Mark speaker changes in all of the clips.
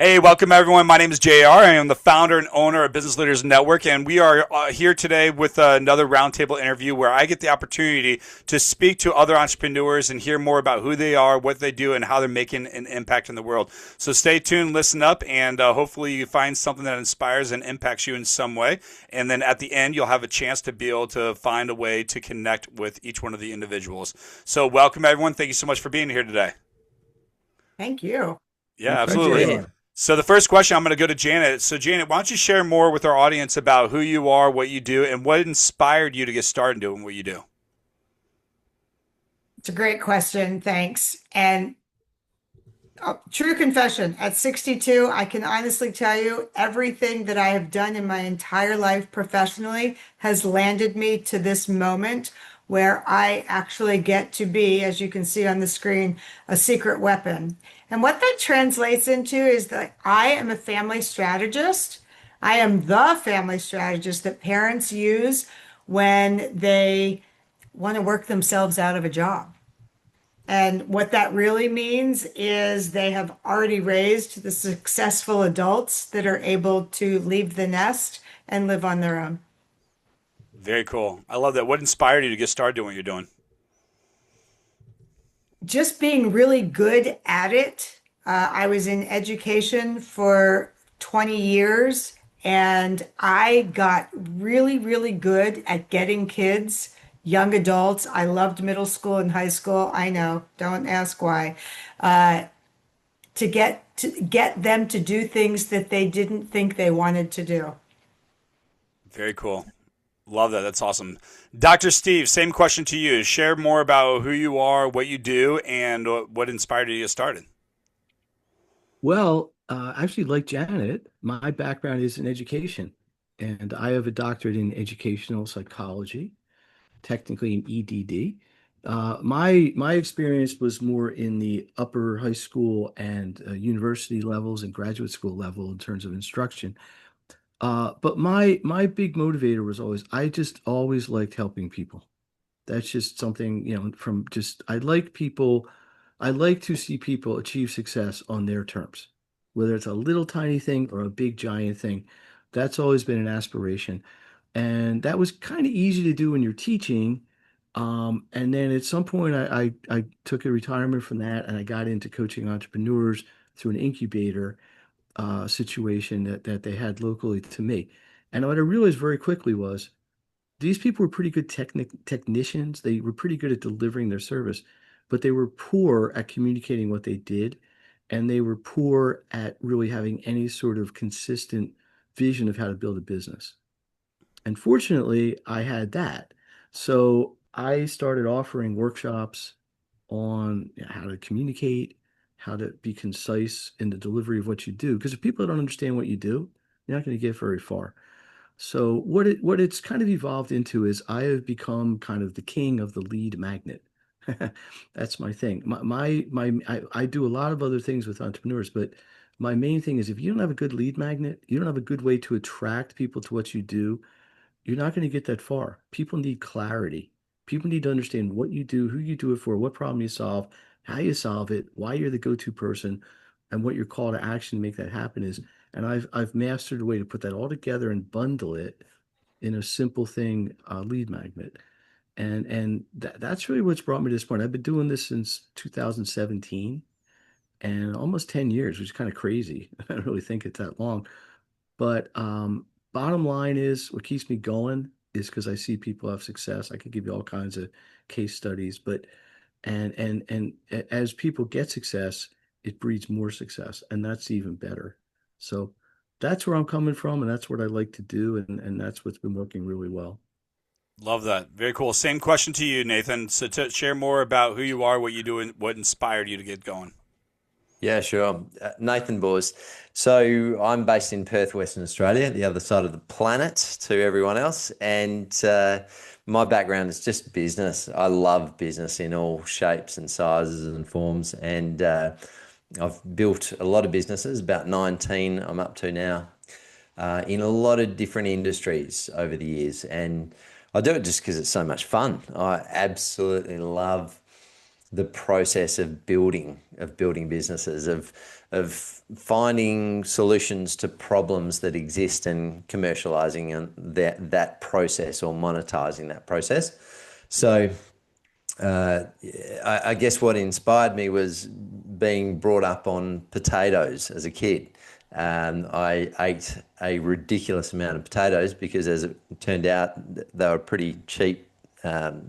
Speaker 1: Hey, welcome everyone. My name is JR. I am the founder and owner of Business Leaders Network, and we are here today with another roundtable interview where I get the opportunity to speak to other entrepreneurs and hear more about who they are, what they do, and how they're making an impact in the world. So stay tuned, listen up, and hopefully you find something that inspires and impacts you in some way. And then at the end, you'll have a chance to be able to find a way to connect with each one of the individuals. So welcome everyone. Thank you so much for being here today.
Speaker 2: Thank you.
Speaker 1: Yeah,
Speaker 3: Thanks,
Speaker 2: Appreciate
Speaker 1: absolutely.
Speaker 2: it.
Speaker 3: JR.
Speaker 1: So the first question, I'm going to go to Janet. So Janet, why don't you share more with our audience about who you are, what you do, and what inspired you to get started doing what you do?
Speaker 2: It's a great question. Thanks. And true confession, at 62, I can honestly tell you everything that I have done in my entire life professionally has landed me to this moment where I actually get to be, as you can see on the screen, a secret weapon. And what that translates into is that I am a family strategist. I am the family strategist that parents use when they want to work themselves out of a job. And what that really means is they have already raised the successful adults that are able to leave the nest and live on their own.
Speaker 1: Very cool. I love that. What inspired you to get started doing what you're doing?
Speaker 2: Just being really good at it. I was in education for 20 years and I got really, really good at getting kids, young adults. I loved middle school and high school. I know, don't ask why. Uh, to get them to do things that they didn't think they wanted to do.
Speaker 1: Very cool. Love that. That's awesome. Dr. Steve, same question to you. Share more about who you are, what you do, and what inspired you to get started.
Speaker 3: Actually, like Janet, my background is in education, and I have a doctorate in educational psychology, technically in EDD. My experience was more in the upper high school and university levels and graduate school level in terms of instruction. But my big motivator was always I just always liked helping people. That's just something, from just I like people. I like to see people achieve success on their terms, whether it's a little tiny thing or a big giant thing. That's always been an aspiration. And that was kind of easy to do when you're teaching. And then at some point, I took a retirement from that and I got into coaching entrepreneurs through an incubator situation that they had locally to me. And what I realized very quickly was these people were pretty good technicians. They were pretty good at delivering their service, but they were poor at communicating what they did, and they were poor at really having any sort of consistent vision of how to build a business. And fortunately, I had that. So I started offering workshops on how to communicate, how to be concise in the delivery of what you do. Because if people don't understand what you do, you're not going to get very far. So what it's kind of evolved into is I have become kind of the king of the lead magnet. That's my thing. I do a lot of other things with entrepreneurs, but my main thing is if you don't have a good lead magnet, you don't have a good way to attract people to what you do, you're not going to get that far. People need clarity. People need to understand what you do, who you do it for, what problem you solve, how you solve it, why you're the go-to person, and what your call to action to make that happen is. And I've mastered a way to put that all together and bundle it in a simple thing, lead magnet. And that's really what's brought me to this point. I've been doing this since 2017 and almost 10 years, which is kind of crazy. I don't really think it's that long. But bottom line is what keeps me going is because I see people have success. I could give you all kinds of case studies, but as people get success, it breeds more success, and that's even better. So that's where I'm coming from, and that's what I like to do, and that's what's been working really well.
Speaker 1: Love that. Very cool. Same question to you, Nathan. So to share more about who you are, what you do, and what inspired you to get going.
Speaker 4: Yeah, sure. Nathan Boors. So I'm based in Perth, Western Australia, the other side of the planet to everyone else. And my background is just business. I love business in all shapes and sizes and forms. And I've built a lot of businesses, about 19 I'm up to now, in a lot of different industries over the years. And I do it just because it's so much fun. I absolutely love the process of building businesses, of finding solutions to problems that exist and commercializing and that process or monetizing that process. So I guess what inspired me was being brought up on potatoes as a kid. I ate a ridiculous amount of potatoes because, as it turned out, they were pretty cheap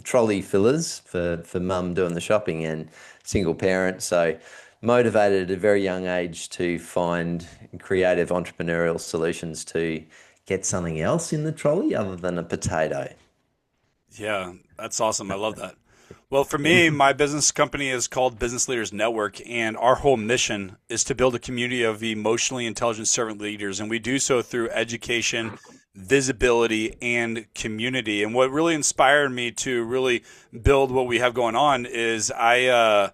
Speaker 4: trolley fillers for mum doing the shopping and single parent. So motivated at a very young age to find creative entrepreneurial solutions to get something else in the trolley other than a potato.
Speaker 1: Yeah, that's awesome. I love that. Well, for me, my business company is called Business Leaders Network, and our whole mission is to build a community of emotionally intelligent servant leaders, and we do so through education, visibility, and community. And what really inspired me to really build what we have going on is I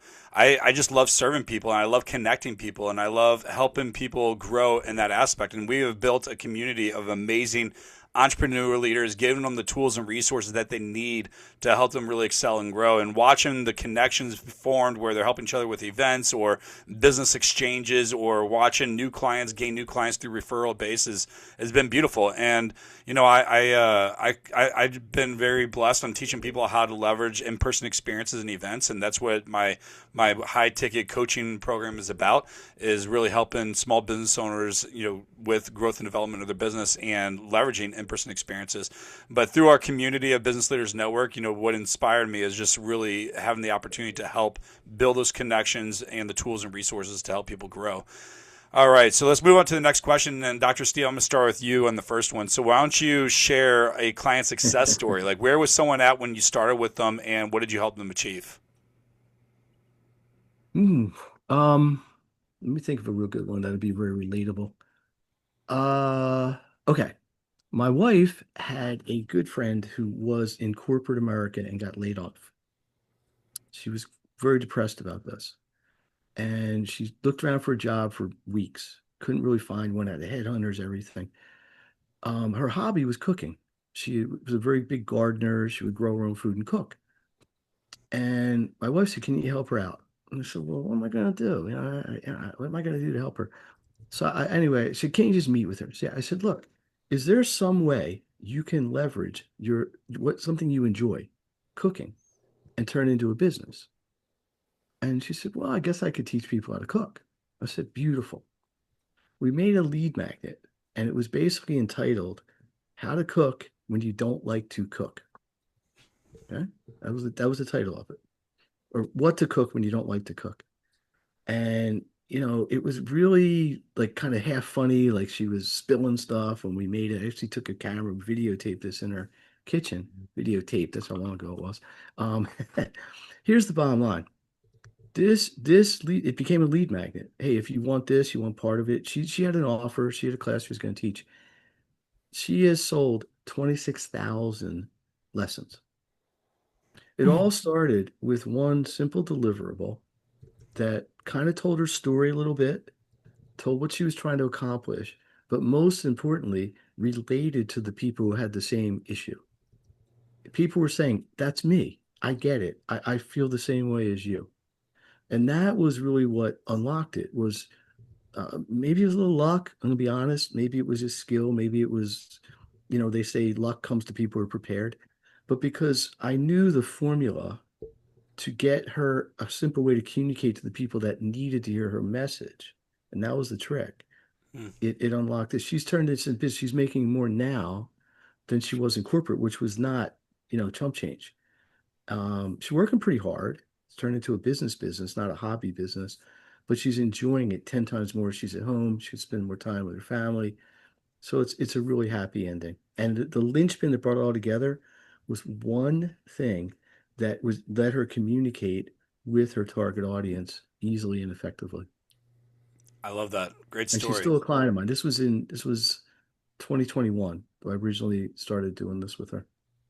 Speaker 1: just love serving people, and I love connecting people, and I love helping people grow in that aspect. And we have built a community of amazing entrepreneur leaders, giving them the tools and resources that they need to help them really excel and grow, and watching the connections formed where they're helping each other with events or business exchanges, or watching new clients gain new clients through referral basis has been beautiful. And I've been very blessed on teaching people how to leverage in-person experiences and events, and that's what my high ticket coaching program is about, is really helping small business owners, with growth and development of their business and leveraging in-person experiences. But through our community of Business Leaders Network, what inspired me is just really having the opportunity to help build those connections and the tools and resources to help people grow. All right, so let's move on to the next question. And Dr. Steele, I'm going to start with you on the first one. So why don't you share a client success story? Like, where was someone at when you started with them, and what did you help them achieve?
Speaker 3: Hmm. Let me think of a real good one that'd be very relatable. Uh, okay. My wife had a good friend who was in corporate America and got laid off. She was very depressed about this. And she looked around for a job for weeks. Couldn't really find one, at the headhunters, everything. Her hobby was cooking. She was a very big gardener. She would grow her own food and cook. And my wife said, "Can you help her out?" And I said, "Well, what am I going to do? What am I going to do to help her?" So anyway, I said, "Can't you just meet with her?" So I said, "Look, is there some way you can leverage something you enjoy, cooking, and turn it into a business?" And she said, "Well, I guess I could teach people how to cook." I said, "Beautiful." We made a lead magnet, and it was basically entitled "How to Cook When You Don't Like to Cook." Okay, that was the title of it, or "What to Cook When You Don't Like to Cook." And it was really like kind of half funny, like she was spilling stuff when we made it. I actually took a camera and videotaped this in her kitchen. Videotaped, that's how long ago it was. Um, Here's the bottom line. This lead, it became a lead magnet. Hey, if you want this, you want part of it. She had an offer. She had a class she was going to teach. She has sold 26,000 lessons. It all started with one simple deliverable that kind of told her story a little bit, told what she was trying to accomplish, but most importantly, related to the people who had the same issue. People were saying, "That's me. I get it. I feel the same way as you." And that was really what unlocked it. Was maybe it was a little luck. I'm gonna be honest. Maybe it was just skill. Maybe it was, they say luck comes to people who are prepared. But because I knew the formula to get her a simple way to communicate to the people that needed to hear her message, and that was the trick.
Speaker 1: Hmm.
Speaker 3: It unlocked it. She's turned it into business. She's making more now than she was in corporate, which was not, chump change. She's working pretty hard. It's turned into a business, not a hobby business, but she's enjoying it 10 times more. She's at home. She can spend more time with her family. So it's a really happy ending. And the linchpin that brought it all together was one thing that was let her communicate with her target audience easily and effectively.
Speaker 1: I love that. Great
Speaker 3: And she's
Speaker 1: story.
Speaker 3: still a client of mine. This was 2021. I originally started doing this with her.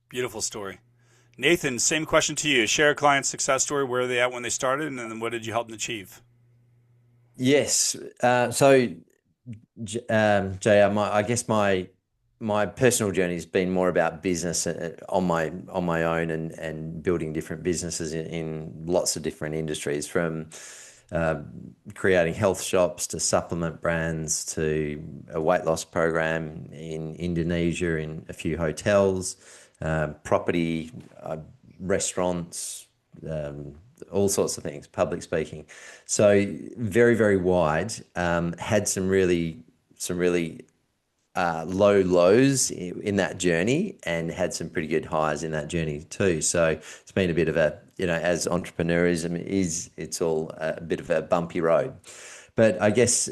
Speaker 1: Beautiful story. Nathan, same question to you. Share a client success story. Where are they at when they started, and then what did you help them achieve?
Speaker 4: Yes. So, JR, I guess my my personal journey has been more about business on my own, and building different businesses in lots of different industries, from creating health shops to supplement brands to a weight loss program in Indonesia, in a few hotels, property, restaurants, all sorts of things, public speaking. So very, very wide. Had some really low lows in that journey, and had some pretty good highs in that journey too. So it's been a bit of a, as entrepreneurism is, it's all a bit of a bumpy road. But I guess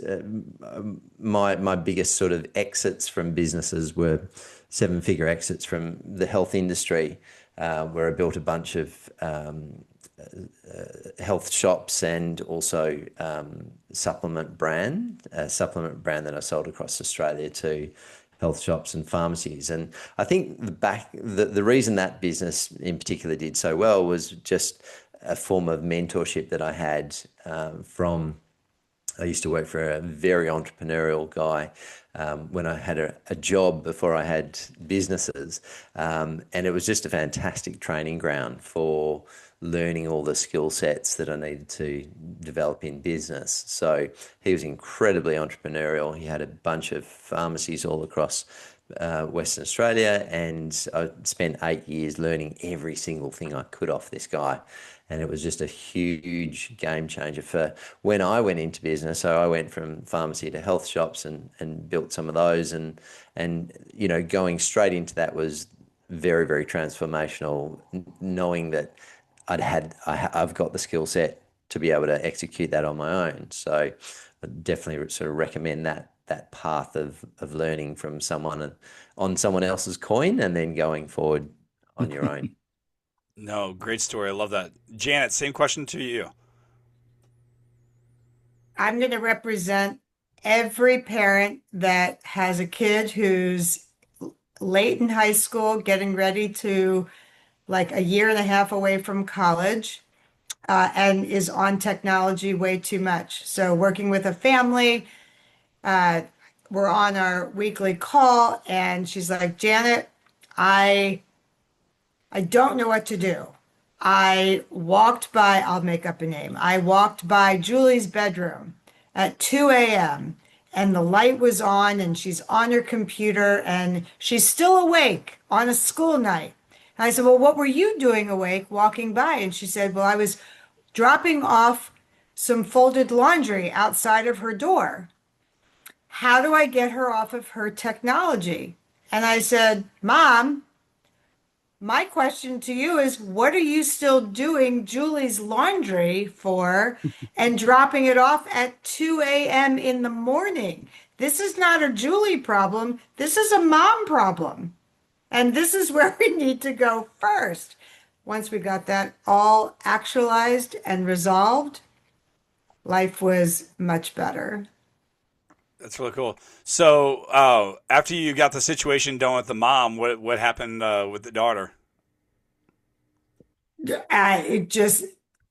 Speaker 4: my biggest sort of exits from businesses were seven-figure exits from the health industry, where I built a bunch of health shops, and also supplement brand that I sold across Australia to health shops and pharmacies. And I think the reason that business in particular did so well was just a form of mentorship that I had from. I used to work for a very entrepreneurial guy when I had a job before I had businesses. And it was just a fantastic training ground for learning all the skill sets that I needed to develop in business. So he was incredibly entrepreneurial. He had a bunch of pharmacies all across Western Australia, and I spent 8 years learning every single thing I could off this guy. And it was just a huge game changer for when I went into business. So I went from pharmacy to health shops, and built some of those, and going straight into that was very, very transformational, knowing that I've got the skill set to be able to execute that on my own. So I definitely sort of recommend that path of learning from someone on someone else's coin, and then going forward on your own.
Speaker 1: No, great story. I love that. Janet, same question to you.
Speaker 2: I'm going to represent every parent that has a kid who's late in high school, getting ready to, like, a year and a half away from college, and is on technology way too much. So working with a family, we're on our weekly call, and she's like, Janet, I don't know what to do. I walked by, I'll make up a name. I walked by Julie's bedroom at 2 a.m. and the light was on, and she's on her computer, and she's still awake on a school night. And I said, well, what were you doing awake walking by? And she said, well, I was dropping off some folded laundry outside of her door. How do I get her off of her technology? And I said, Mom, my question to you is, what are you still doing Julie's laundry for and dropping it off at 2 a.m. in the morning? This is not a Julie problem. This is a mom problem. And this is where we need to go first. Once we got that all actualized and resolved, life was much better.
Speaker 1: That's really cool. So, after you got the situation done with the mom, what happened with the daughter?
Speaker 2: It just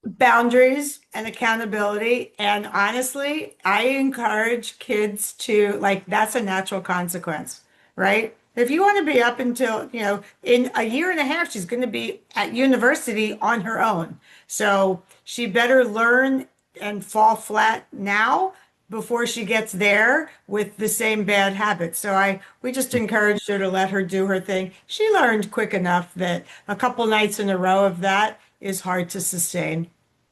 Speaker 2: boundaries and accountability. And honestly, I encourage kids to, like, that's a natural consequence, right? If you want to be up until, in a year and a half, she's going to be at university on her own. So she better learn and fall flat now before she gets there with the same bad habits. So we just encouraged her to let her do her thing. She learned quick enough that a couple nights in a row of that is hard to sustain.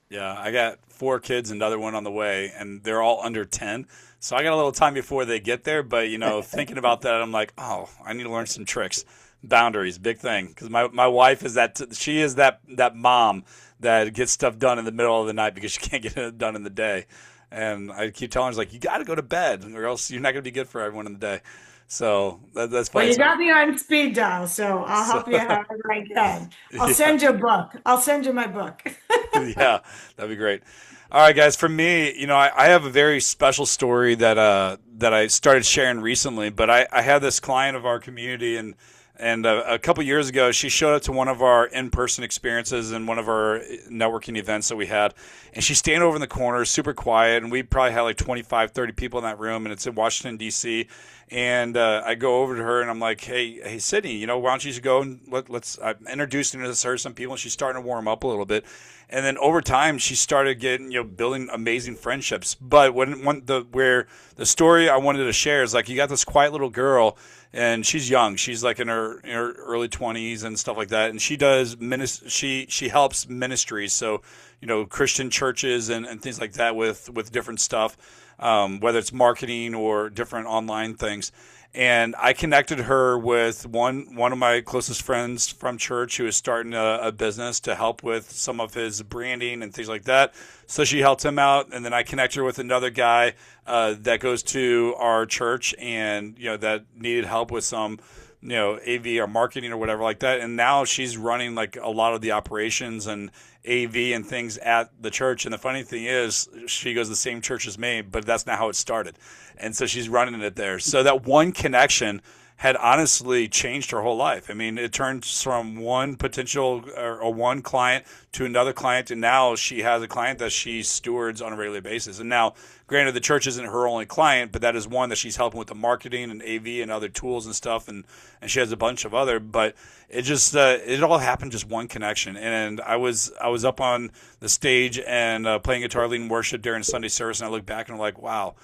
Speaker 1: Yeah, I got 4 kids, another one on the way, and they're all under 10. So I got a little time before they get there. But, thinking about that, I'm like, oh, I need to learn some tricks. Boundaries, big thing. Because my wife is she is that mom that gets stuff done in the middle of the night because she can't get it done in the day. And I keep telling her, like, you got to go to bed or else you're not going to be good for everyone in the day. So that's funny.
Speaker 2: Well, you got me on speed dial, so I'll help you however I can. I'll send you a book. I'll send you my book.
Speaker 1: Yeah, that'd be great. All right, guys. For me, I have a very special story that I started sharing recently. But I had this client of our community, and And a couple years ago, she showed up to one of our in-person experiences and one of our networking events that we had. And she's standing over in the corner, super quiet. And we probably had like 25, 30 people in that room. And it's in Washington, D.C. And I go over to her and I'm like, hey, Sydney, you know, why don't you just go and let's I'm introducing her to some people. And she's starting to warm up a little bit. And then over time, she started getting, building amazing friendships. But where the story I wanted to share is like, you got this quiet little girl, and she's young. She's like in her early 20s and stuff like that. And she does she helps ministries, so Christian churches and things like that with different stuff, whether it's marketing or different online things. And I connected her with one of my closest friends from church who is starting a business to help with some of his branding and things like that. So she helped him out, and then I connected her with another guy that goes to our church, and that needed help with some AV or marketing or whatever like that. And now she's running like a lot of the operations and AV and things at the church. And the funny thing is, she goes to the same church as me, but that's not how it started. And so she's running it there. So that one connection had honestly changed her whole life. I mean, it turns from one potential or one client to another client, and now she has a client that she stewards on a regular basis. And now, granted, the church isn't her only client, but that is one that she's helping with the marketing and AV and other tools and stuff, and she has a bunch of other. But it just it all happened just one connection. And I was up on the stage and playing guitar, leading worship during Sunday service, and I look back and I'm like, wow,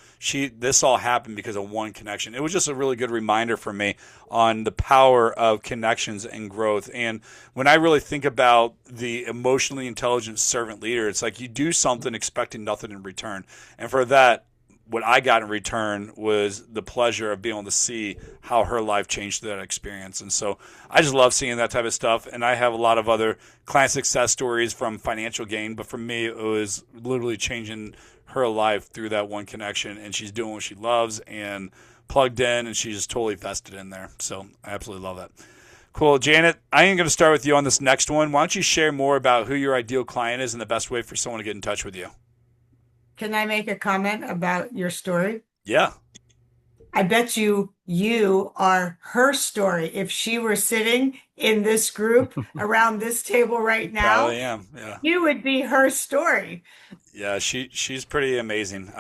Speaker 1: this all happened because of one connection. It was just a really good reminder for me on the power of connections and growth. And when I really think about the emotionally intelligent servant leader, it's like you do something expecting nothing in return. And for that, what I got in return was the pleasure of being able to see how her life changed through that experience. And so I just love seeing that type of stuff. And I have a lot of other client success stories from financial gain, but for me, it was literally changing her life through that one connection. And she's doing what she loves and plugged in, and she's just totally vested in there. So I absolutely love that. Cool. Janet, I am going to start with you on this next one. Why don't you share more about who your ideal client is and the best way for someone to get in touch with you?
Speaker 2: Can I make a comment about your story?
Speaker 1: Yeah.
Speaker 2: I bet you are her story. If she were sitting in this group around this table right now,
Speaker 1: Probably am. Yeah.
Speaker 2: you would be her story.
Speaker 1: Yeah, she's pretty amazing.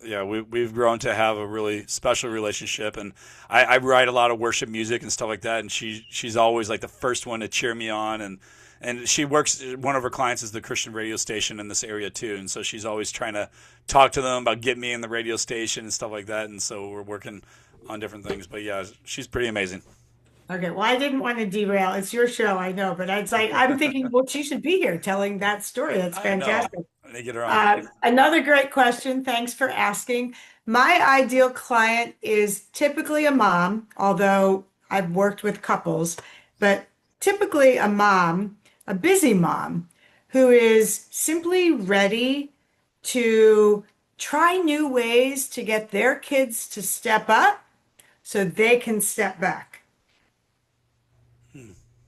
Speaker 1: We've grown to have a really special relationship, and I write a lot of worship music and stuff like that, and she's always like the first one to cheer me on, and she works, one of her clients is the Christian radio station in this area too, and so she's always trying to talk to them about getting me in the radio station and stuff like that, and so we're working on different things. But yeah, she's pretty amazing.
Speaker 2: Okay, well, I didn't want to derail. It's your show, I know, but it's like I'm thinking, well, she should be here telling that story. That's fantastic.
Speaker 1: I need to get her on.
Speaker 2: Another great question. Thanks for asking. My ideal client is typically a mom, although I've worked with couples, but typically a mom, a busy mom, who is simply ready to try new ways to get their kids to step up so they can step back.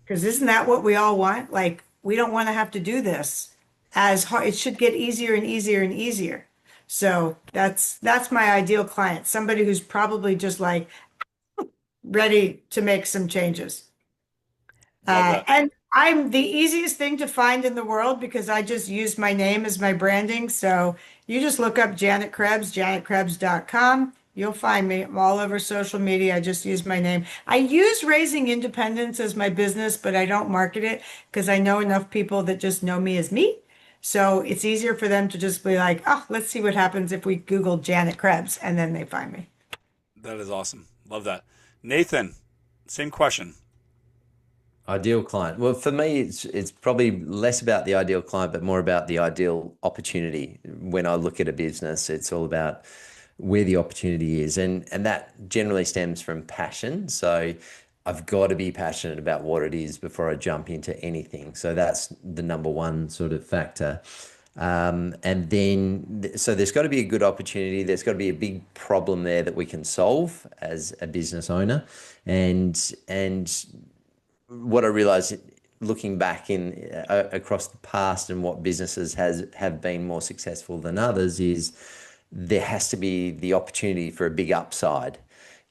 Speaker 2: Because isn't that what we all want? Like, we don't want to have to do this as hard. It should get easier and easier and easier. So that's my ideal client, somebody who's probably just like ready to make some changes. And I'm the easiest thing to find in the world because I just use my name as my branding. So you just look up Janet Krebs, janetkrebs.com. You'll find me. I'm all over social media. I just use my name. I use Raising Independence as my business, but I don't market it because I know enough people that just know me as me. So it's easier for them to just be like, oh, let's see what happens if we Google Janet Krebs, and then they find me.
Speaker 1: That is awesome. Love that. Nathan, same question.
Speaker 4: Ideal client. Well, for me, it's probably less about the ideal client, but more about the ideal opportunity. When I look at a business, it's all about where the opportunity is. And that generally stems from passion. So I've got to be passionate about what it is before I jump into anything. So that's the number one sort of factor. And then, so there's got to be a good opportunity. There's got to be a big problem there that we can solve as a business owner. And what I realized looking back across the past and what businesses have been more successful than others is there has to be the opportunity for a big upside.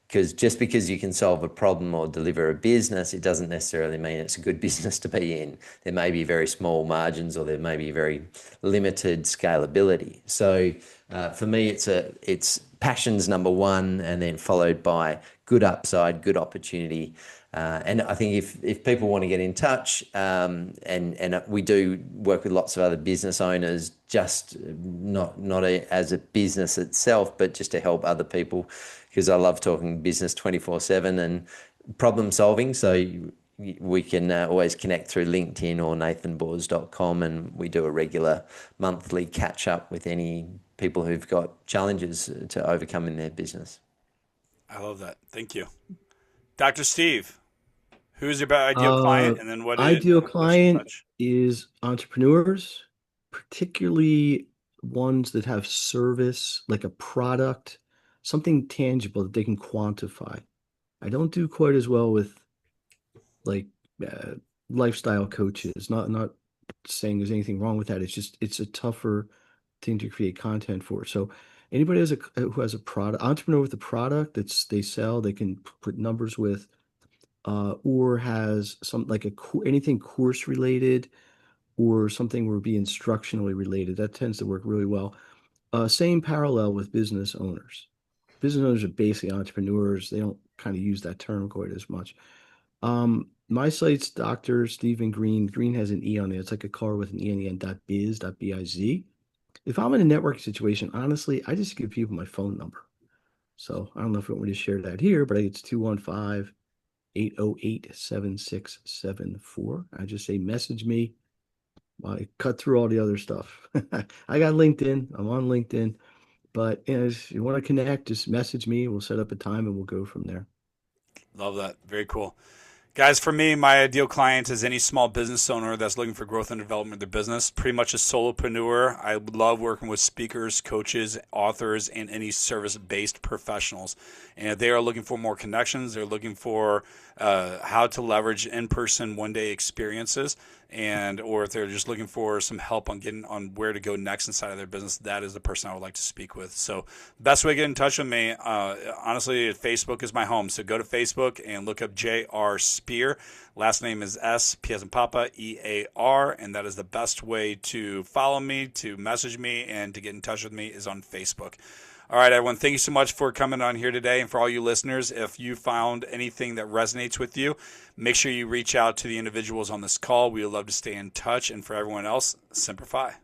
Speaker 4: because just because you can solve a problem or deliver a business, it doesn't necessarily mean it's a good business to be in. There may be very small margins, or there may be very limited scalability. So for me, it's passion's number one, and then followed by good upside, good opportunity. And I think if people want to get in touch, and we do work with lots of other business owners, just not as a business itself, but just to help other people, because I love talking business 24/7 and problem solving. So we can always connect through LinkedIn or nathanboors.com, and we do a regular monthly catch up with any people who've got challenges to overcome in their business.
Speaker 1: I love that. Thank you. Dr. Steve, who's your ideal client, and then
Speaker 3: Ideal
Speaker 1: what's your
Speaker 3: client
Speaker 1: touch?
Speaker 3: is entrepreneurs, particularly ones that have service, like a product, something tangible that they can quantify. I don't do quite as well with like uh, lifestyle coaches. Not saying there's anything wrong with that. It's just it's a tougher thing to create content for. So anybody who has a product, entrepreneur with a product that's they sell, they can put numbers with, or has some like anything course related or something where be instructionally related. That tends to work really well. Same parallel with business owners. Business owners are basically entrepreneurs. They don't kind of use that term quite as much. My site's Dr. Stephen Green. Green has an E on there. It's like a car with an E on the end, .biz. If I'm in a network situation, honestly, I just give people my phone number. So I don't know if you want me to share that here, but it's 215-808-7674. I just say message me. I cut through all the other stuff. I got LinkedIn. I'm on LinkedIn. But if you want to connect, just message me. We'll set up a time and we'll go from there.
Speaker 1: Love that. Very cool. Guys, for me, my ideal client is any small business owner that's looking for growth and development of their business. Pretty much a solopreneur. I love working with speakers, coaches, authors, and any service-based professionals. And if they are looking for more connections, they're looking for how to leverage in-person one-day experiences, or if they're just looking for some help on getting on where to go next inside of their business, that is the person I would like to speak with. So best way to get in touch with me, honestly, Facebook is my home. So go to Facebook and look up J.R. Spear. Last name is S, P as in Papa, E-A-R, and that is the best way to follow me, to message me, and to get in touch with me is on Facebook. All right, everyone, thank you so much for coming on here today. And for all you listeners, if you found anything that resonates with you, make sure you reach out to the individuals on this call. We would love to stay in touch. And for everyone else, Semper Fi.